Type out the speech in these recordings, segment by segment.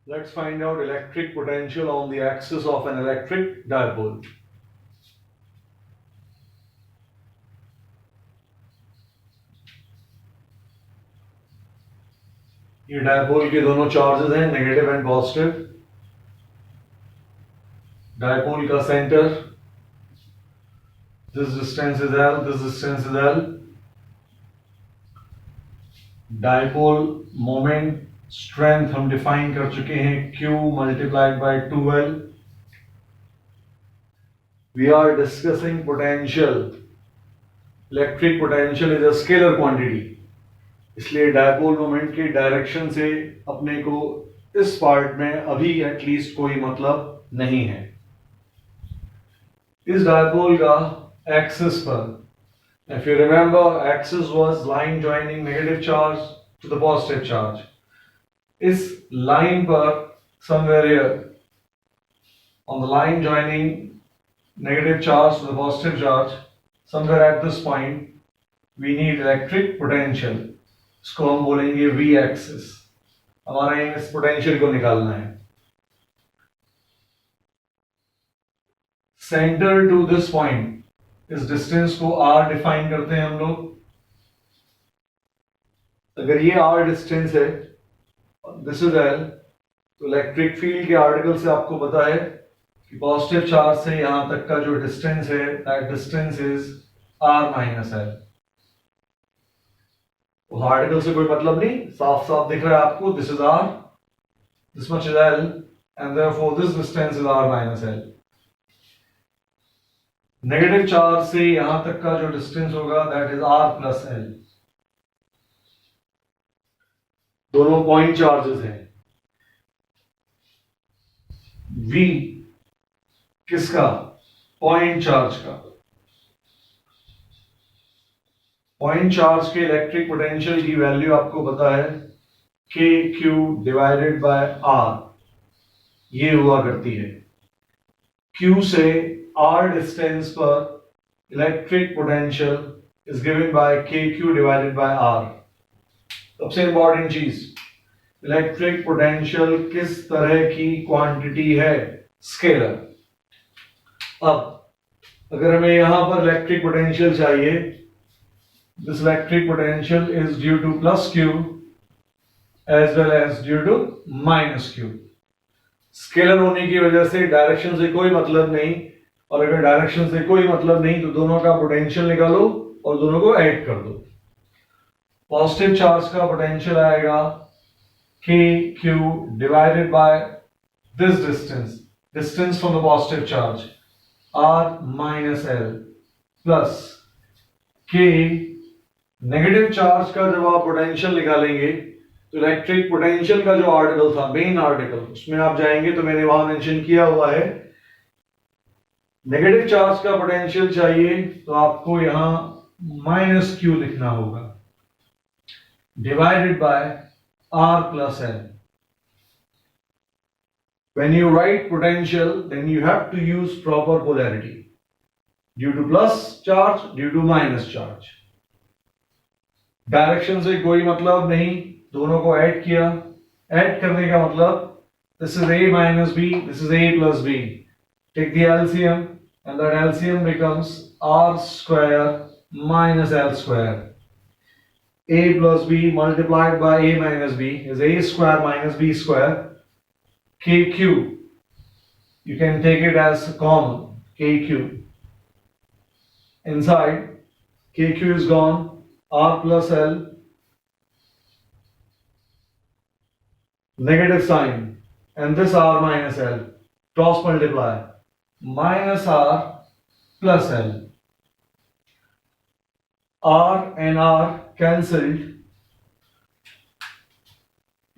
Let's find out electric potential on the axis of an electric dipole. ये dipole के दोनों charges हैं, negative and positive. Dipole का centre, this distance is L, this distance is L. Dipole moment strength हम define कर चुके हैं, Q multiplied by 2L. We are discussing potential. Electric potential is a scalar quantity. इसलिए dipole moment के direction से अपने को इस पार्ट में अभी एटलीस्ट कोई मतलब नहीं है. इस डायपोल का एक्सिस पर, if you remember, axis was line joining negative charge to the positive charge. इस लाइन पर somewhere here on the line joining negative charge to the positive charge, somewhere at this point we need electric potential. इसको हम बोलेंगे v axis. हमारा M इस potential को निकालना है. सेंटर टू दिस पॉइंट, इस डिस्टेंस को r डिफाइन करते हैं हम लोग. अगर ये r डिस्टेंस है, दिस इज L, तो इलेक्ट्रिक फील्ड के आर्टिकल से आपको पता है कि पॉजिटिव चार्ज से यहां तक का जो डिस्टेंस है, that distance is r minus L. उस आर्टिकल से कोई मतलब नहीं, साफ साफ दिख रहा है आपको, this is r, this much is L, and therefore this distance is r minus L. Negative charge से यहां तक का जो डिस्टेंस होगा, that is r plus L. दोनों पॉइंट चार्जेस हैं. v किसका? पॉइंट चार्ज का. पॉइंट चार्ज के इलेक्ट्रिक पोटेंशियल की वैल्यू आपको पता है, k q divided by r. ये हुआ करती है. q से r डिस्टेंस पर electric potential is given by k q divided by r. सबसे इंपॉर्टेंट चीज, इलेक्ट्रिक पोटेंशियल किस तरह की क्वांटिटी है? स्केलर. अब अगर हमें यहां पर इलेक्ट्रिक पोटेंशियल चाहिए, this electric potential is due to plus q as well as due to minus q. Scalar होने की वजह से डायरेक्शन से कोई मतलब नहीं, और अगर डायरेक्शन से कोई मतलब नहीं तो दोनों का पोटेंशियल निकालो और दोनों को ऐड कर दो. पॉजिटिव चार्ज का पोटेंशियल आएगा k q divided by this distance, distance from the positive charge, r minus L, plus k. Negative charge का जब आप पोटेंशियल निकालेंगे तो इलेक्ट्रिक पोटेंशियल का जो आर्टिकल था, मेन आर्टिकल, उसमें आप जाएंगे तो मैंने वहां मेंशन किया हुआ है, नेगेटिव चार्ज का पोटेंशियल चाहिए तो आपको यहां माइनस क्यू लिखना होगा, divided by r plus L. When you write potential, then you have to use proper polarity, due to plus charge, due to minus charge. Direction से कोई मतलब नहीं, दोनों को ऐड किया. ऐड करने का मतलब, this is a minus b, this is a plus b. Take the LCM and that LCM becomes r square minus L square. a plus b multiplied by a minus b is a square minus b square. kq, you can take it as common, kq. Inside, kq is gone, r plus L, negative sign, and this r minus L, cross multiply, minus r plus L. r and r cancelled.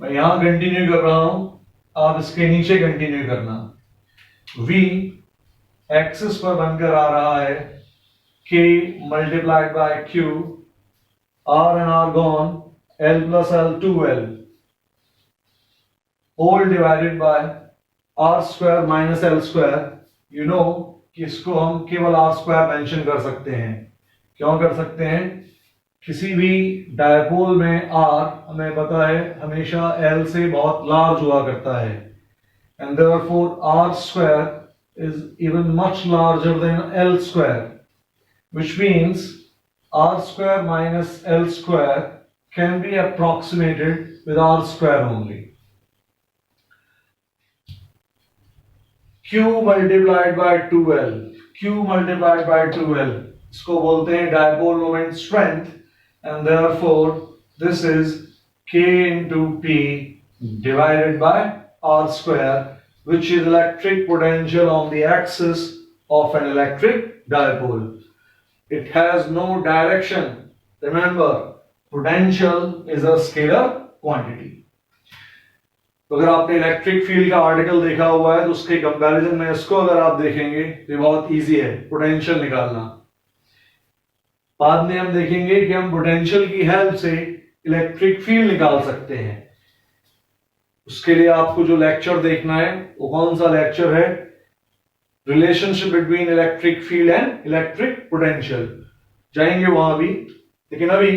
मैं यहां continue कर रहा हूं, आप इसके नीचे continue करना. v axis पर बनकर आ रहा है k multiplied by q, r and r gone, L plus L 2L, whole divided by r square minus L square. You know कि इसको हम केवल r square मेंशन कर सकते हैं. क्यों कर सकते हैं? किसी भी डायपोल में R हमें पता है हमेशा L से बहुत लार्ज हुआ करता है, and therefore R square is even much larger than L square, which means R square minus L square can be approximated with R square only. Q multiplied by 2L, Q multiplied by 2L, इसको बोलते हैं dipole moment strength, and therefore this is K into P divided by R square, which is electric potential on the axis of an electric dipole. It has no direction. Remember, potential is a scalar quantity. तो अगर आपने electric field का article देखा हुआ है तो उसके comparison में इसको अगर आप देखेंगे तो ये बहुत इजी है पोटेंशियल निकालना। बाद में हम देखेंगे कि हम पोटेंशियल की हेल्प से इलेक्ट्रिक फील्ड निकाल सकते हैं। उसके लिए आपको जो लेक्चर देखना है वो कौन सा लेक्चर है, relationship between electric field and electric potential, जाएंगे वहां भी। लेकिन अभी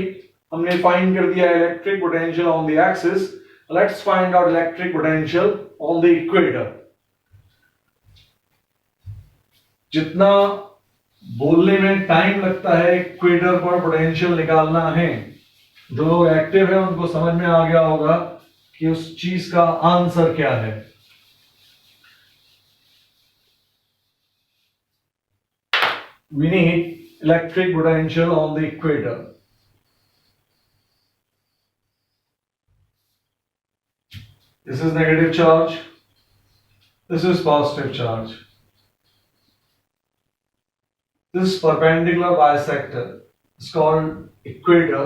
हमने फाइंड कर दिया electric potential on the axis, let's find out electric potential on the equator. जितना बोलने में टाइम लगता है इक्वेटर पर पोटेंशियल निकालना है, जो लोग एक्टिव है उनको समझ में आ गया होगा कि उस चीज का आंसर क्या है। We need electric potential on the equator. This is negative charge. This is positive charge. This perpendicular bisector is called equator.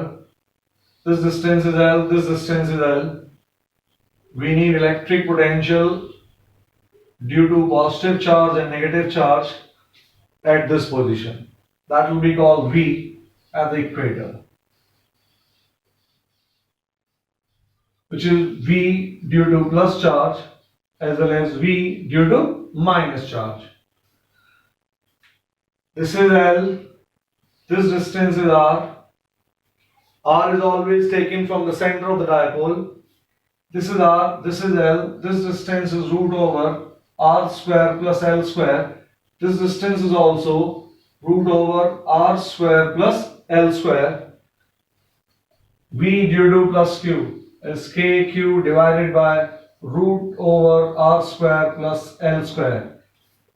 This distance is L, this distance is L. We need electric potential due to positive charge and negative charge at this position. That will be called V at the equator, which is V due to plus charge as well as V due to minus charge. This is L, this distance is R. R is always taken from the center of the dipole. This is R, this is L, this distance is root over R square plus L square. This distance is also root over R square plus L square. V due to plus Q is KQ divided by root over R square plus L square.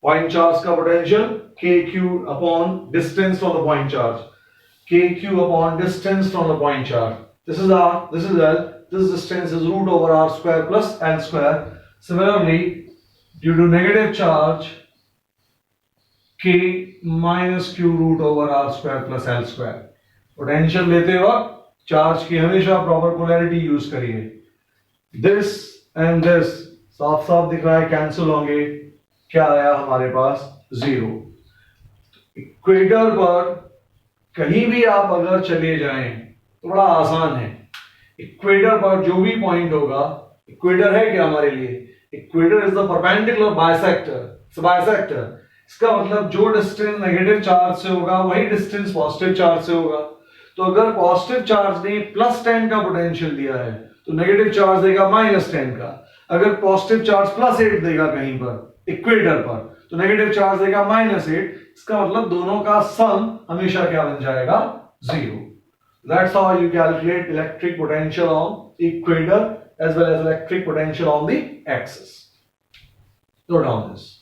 Point charge का potential KQ upon distance from the point charge. KQ upon distance from the point charge. This is R, this is L, this distance is root over R square plus L square. Similarly, due to negative charge, K minus Q root over R square plus L square. Potential लेते वक्त charge की हमेशा proper polarity use करिए। This and this साफ साफ दिख रहा है, कैंसिल होंगे, क्या आया हमारे पास, जीरो। इक्वेटर पर कहीं भी आप अगर चले जाएं तो बड़ा आसान है। इक्वेटर पर जो भी पॉइंट होगा, इक्वेटर है क्या हमारे लिए, equator is the perpendicular bisector, bisector. इसका मतलब जो डिस्टेंस नेगेटिव चार्ज से होगा वही डिस्टेंस पॉजिटिव चार्ज से होगा। तो अगर पॉजिटिव चार्ज ने +10 का पोटेंशियल दिया है तो नेगेटिव चार्ज देगा -10 का। अगर पॉजिटिव चार्ज +8 देगा कहीं पर इक्वेटर पर तो नेगेटिव चार्ज देगा -8। इसका मतलब दोनों का सम हमेशा क्या बन जाएगा, 0। That's how you calculate electric potential on equator as well as electric potential on the axis. Note down this.